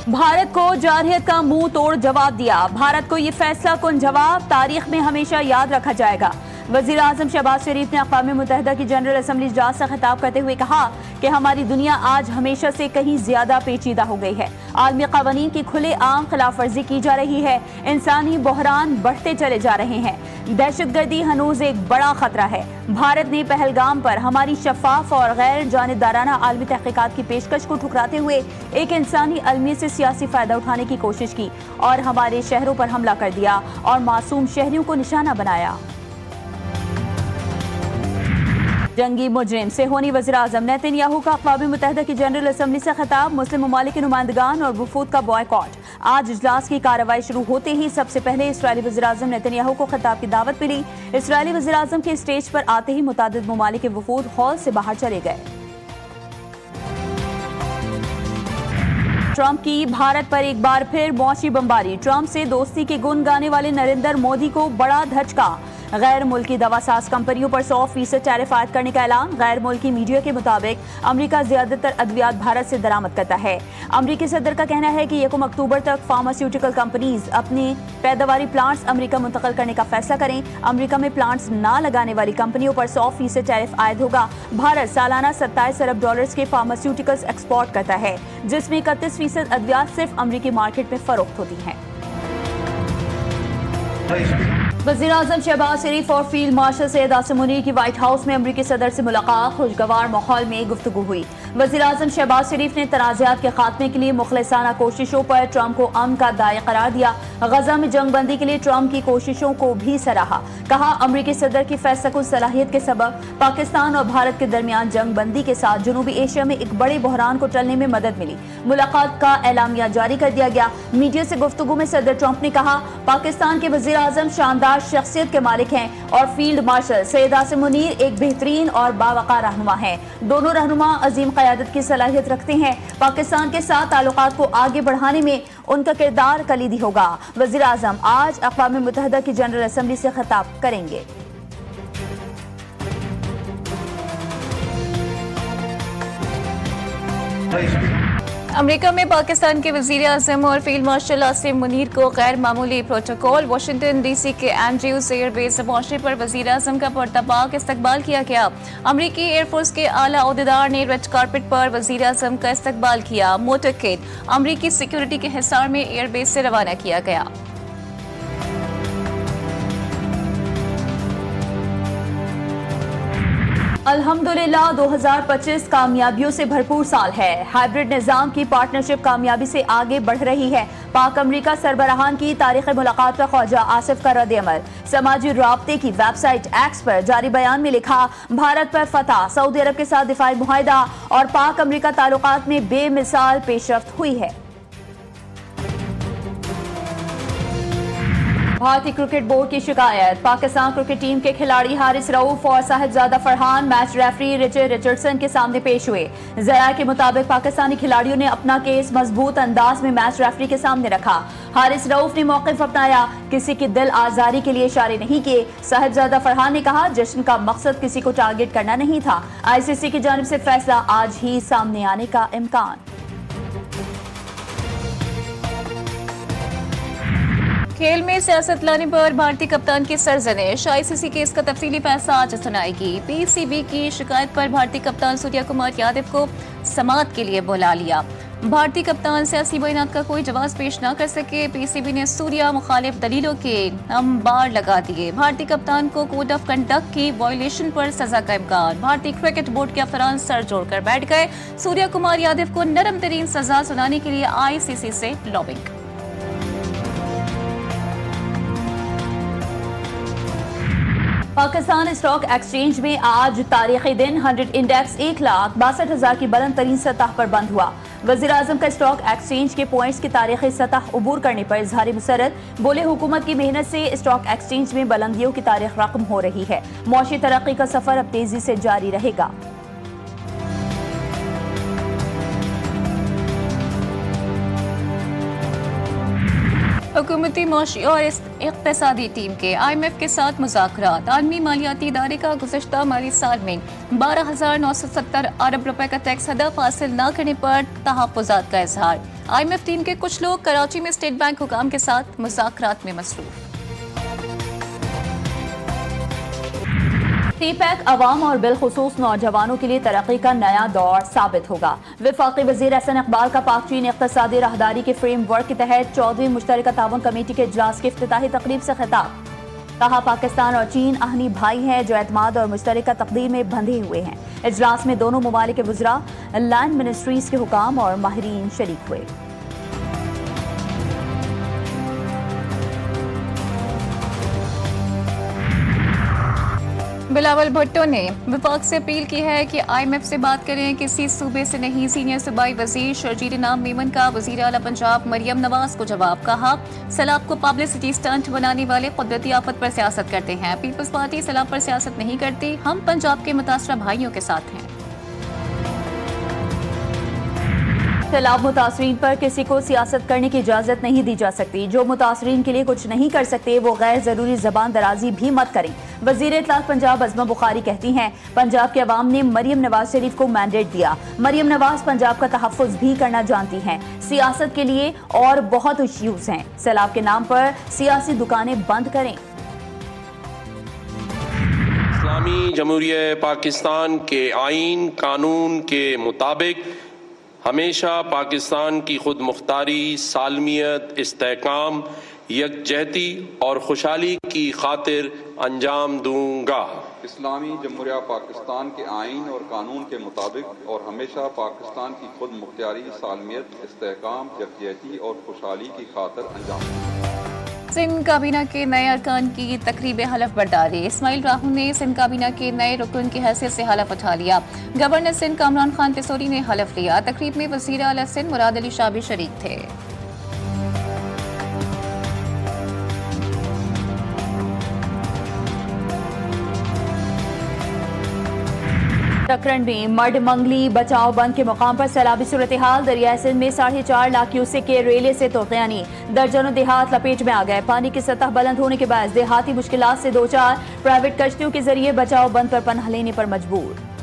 भारत को जारहियत का मुंह तोड़ जवाब दिया। भारत को ये फैसला कुन जवाब तारीख में हमेशा याद रखा जाएगा। वजीर आजम शहबाज शरीफ ने अक़वाम मुत्तहिदा की जनरल असम्बली इजलास से खिताब करते हुए कहा कि हमारी दुनिया आज हमेशा से कहीं ज्यादा पेचीदा हो गई है। आलमी क़वानीन की खुले आम खिलाफ वर्जी की जा रही है। इंसानी बहरान बढ़ते चले जा रहे हैं। दहशतगर्दी हनूज एक बड़ा खतरा है। भारत ने पहलगाम पर हमारी शफाफ और गैर जानिबदाराना आलमी तहकीकात की पेशकश को ठुकराते हुए एक इंसानी अलमियत से सियासी फायदा उठाने की कोशिश की और हमारे शहरों पर हमला कर दिया और मासूम शहरियों को निशाना बनाया। जंगी मुजरिम सेहोनी वज़ीर आज़म नेतन्याहू का अक़वाम मुत्तहिदा की जनरल असम्बली से खिताब। मुस्लिम ममालिक के नुमाइंदगान और वफूद का बॉयकॉट। आज इजलास की कार्रवाई शुरू होते ही सबसे पहले इसराइली वज़ीर आज़म नेतन्याहू को खिताब की दावत मिली। इसराइली वज़ीर आज़म के स्टेज पर आते ही मुतादिद ममालिक के वफूद हॉल से बाहर चले गए। ट्रंप की भारत पर एक बार फिर मौशी बमबारी। ट्रंप से दोस्ती के गुण गाने वाले नरेंद्र मोदी को बड़ा धचका। गैर मुल्की दवासाज कंपनियों पर 100% टैरिफ आयद करने का ऐलान। गैर मुल्की मीडिया के मुताबिक अमेरिका ज्यादातर अद्वियात भारत से दरामद करता है। अमेरिकी सदर का कहना है कि 1 अक्टूबर तक फार्मास्यूटिकल कंपनीज अपने पैदावारी प्लांट्स अमेरिका मुंतकिल करने का फैसला करें। अमेरिका में प्लांट्स ना लगाने वाली कंपनियों पर 100% टैरिफ आयद होगा। भारत सालाना $27 अरब के फार्मास्यूटिकल्स एक्सपोर्ट करता है, जिसमें 31% अद्वियात सिर्फ अमेरिकी मार्केट में फरोख्त होती हैं। वज़ीर आज़म शहबाज शरीफ और फील्ड मार्शल सैयद आसिम मुनीर की व्हाइट हाउस में अमरीकी सदर से मुलाकात। खुशगवार माहौल में गुफ्तगू हुई। वज़ीर आज़म शहबाज शरीफ ने तनाज़ात के खात्मे के लिए मुखलिसाना कोशिशों पर ट्रंप को अमन का दाई करार दिया। गजा में जंगबंदी के लिए ट्रंप की कोशिशों को भी सराहा। कहा अमरीकी सदर की फैसलाकुन सलाहियत के सबब पाकिस्तान और भारत के दरमियान जंगबंदी के साथ जनूबी एशिया में एक बड़े बहरान को टलने में मदद मिली। मुलाकात का एलामिया जारी कर दिया गया। मीडिया से गुफ्तगू में सदर ट्रंप ने कहा पाकिस्तान के वज़ीर आज़म शानदार शख्सियत के मालिक हैं और फील्ड मार्शल सैयद आसिम मुनीर एक बेहतरीन और बावक़ार रहनुमा हैं। दोनों रहनुमा अजीम क़यादत की सलाहियत रखते हैं। पाकिस्तान के साथ ताल्लुकात को आगे बढ़ाने में उनका किरदार कलीदी होगा। वज़ीर आज़म आज अक़वाम मुत्तहिदा की जनरल असम्बली से खिताब करेंगे। अमेरिका में पाकिस्तान के वज़ीर आज़म और फील्ड मार्शल आसिम मुनीर को गैर मामूली प्रोटोकॉल। वाशिंगटन डीसी के एंड्रयूज एयरबेस पहुंचने पर वज़ीर आज़म का पुरतपाक इस्तकबाल किया गया। अमेरिकी एयरफोर्स के आला ओहदेदार ने रेड कारपेट पर वज़ीर आज़म का इस्तकबाल किया। मोटरकेड अमेरिकी सिक्योरिटी के हिसार में एयरबेस से रवाना किया गया। अल्हम्दुलिल्लाह 2025 कामयाबियों से भरपूर साल है। हाइब्रिड निज़ाम की पार्टनरशिप कामयाबी से आगे बढ़ रही है। पाक अमरीका सरबराहान की तारीख़ मुलाकात पर ख्वाजा आसिफ का रद्द-ए-अमल। समाजी राब्ते की वेबसाइट एक्स पर जारी बयान में लिखा भारत पर फतह, सऊदी अरब के साथ दिफाई मुआहिदा और पाक अमरीका ताल्लुकात में बेमिसाल पेशरफ्त हुई है। भारतीय क्रिकेट बोर्ड की शिकायत। पाकिस्तान क्रिकेट टीम के खिलाड़ी हारिस रऊफ और Sahibzada Farhan match referee Richard Richardson के सामने पेश हुए। ज़राए के मुताबिक पाकिस्तानी खिलाड़ियों ने अपना केस मजबूत अंदाज में मैच रेफरी के सामने रखा। हारिस रऊफ ने मौक़िफ़ अपनाया, किसी की दिल आज़ारी के लिए इशारे नहीं किए। साहिबजादा फरहान ने कहा जश्न का मकसद किसी को टारगेट करना नहीं था। ICC की जानिब से फैसला आज ही सामने आने का इम्कान। खेल में सियासत लाने पर भारतीय कप्तान की सरजनिश। ICC केस का तफसीली फैसला आज सुनाएगी। PCB की शिकायत पर भारतीय कप्तान सूर्या कुमार यादव को समाअत के लिए बुला लिया। भारतीय कप्तान सियासी बयानात का कोई जवाब पेश न कर सके। PCB ने सूर्या मुखालिफ दलीलों के अंबार लगा दिए। भारतीय कप्तान को कोड ऑफ कंडक्ट की वायलेशन पर सजा का इम्कान। भारतीय क्रिकेट बोर्ड के अफसरान सर जोड़कर बैठ गए। सूर्या कुमार यादव को नरम तरीन सजा सुनाने के लिए ICC से लॉबिंग। पाकिस्तान स्टॉक एक्सचेंज में आज तारीखी दिन 100 इंडेक्स 1,62,000 की बुलंद तरीन सतह पर बंद हुआ। वज़ीर आज़म का स्टॉक एक्सचेंज के पॉइंट्स की तारीखी सतह उबूर करने पर इजहार मुसरत। बोले हुकूमत की मेहनत से स्टॉक एक्सचेंज में बुलंदियों की तारीख रकम हो रही है। मौशी तरक्की का सफर अब तेजी से जारी रहेगा। हुकूमती मौशी और इक़्तिसादी टीम के IMF के साथ मुज़ाकरात। आलमी मालियाती इदारे का गुज़श्ता माली साल में 12,970 अरब रुपए का टैक्स हदफ हासिल न करने पर तहफ़्फ़ुज़ात का इजहार। IMF टीम के कुछ लोग कराची में स्टेट बैंक हुकाम के साथ मुज़ाकरात में मसरूफ़। टी-पैक अवाम और बिलखुसूस नौजवानों के लिए तरक्की का नया दौर साबित होगा। वफाकी वज़ीर एहसन इकबाल का पाक चीन इक़्तिसादी राहदारी के फ्रेम वर्क के तहत 14वीं मुश्तरका ताउन कमेटी के इजलास की इफ्तिताही तकरीब से खिताब। कहा, पाकिस्तान और चीन आहनी भाई हैं जो एतमाद और मुश्तरका तकदीर में बंधे हुए हैं। इजलास में दोनों ममालिक के वज़रा, लैंड मिनिस्ट्रीज के हुकाम और माहिरीन शरीक हुए। बिलावल भुट्टो ने वफाक से अपील की है कि IMF से बात करें, किसी सूबे से नहीं। सीनियर सूबाई वजीर शर्जील नाम मेमन का वजीर आला पंजाब मरियम नवाज को जवाब। कहा, सैलाब को पब्लिसिटी स्टंट बनाने वाले कुदरती आफत पर सियासत करते हैं। पीपल्स पार्टी सैलाब पर सियासत नहीं करती, हम पंजाब के मुतासरा भाइयों के साथ हैं। सैलाब मुतासरीन पर किसी को सियासत करने की इजाज़त नहीं दी जा सकती। जो मुतासरीन के लिए कुछ नहीं कर सकते वो गैर ज़रूरी ज़बान दराजी भी मत करें। वज़ीर इत्तलात पंजाब अज़मा बुखारी कहती हैं, पंजाब के अवाम ने मरियम नवाज शरीफ को मैंडेट दिया। मरियम नवाज पंजाब का तहफ़्फ़ुज़ भी करना जानती हैं। सियासत के लिए और बहुत इश्यूज़ हैं। सैलाब के नाम पर सियासी दुकानें बंद करें। इस्लामी जमहूरियत पाकिस्तान के आईन कानून के मुताबिक हमेशा पाकिस्तान की खुद मुख्तारी, सालमियत, इस्तेहकाम, यकजहती और खुशहाली की खातिर अंजाम दूंगा। इस्लामी जमहूरियत पाकिस्तान के आइन और कानून के मुताबिक और हमेशा पाकिस्तान की खुद मुख्तारी, सालमियत, इस्तेहकाम, यकजहती और खुशहाली की खातिर अंजाम दूंगा। सिंध काबीना के नए अरकान की तकरीब हलफ बर्दारी। इस्माइल राहू ने सिंध काबीना के नए रुकन की हैसियत से हलफ उठा लिया। गवर्नर सिंध कामरान खान तिसोरी ने हलफ लिया। तकरीब में वज़ीर आला सिंध मुराद अली शाह भी शरीक थे। टकरन में मड मंगली बचाव बंद के मुकाम पर सैलाबी सूरत हाल। दरियाए सिंध में 4.5 लाख क्यूसेक के रेले से तोक़यानी। दर्जनों देहात लपेट में आ गए। पानी की सतह बुलंद होने के बाद देहाती मुश्किलात से दो चार। प्राइवेट कश्तियों के जरिए बचाव बंद पर पनाह लेने पर मजबूर।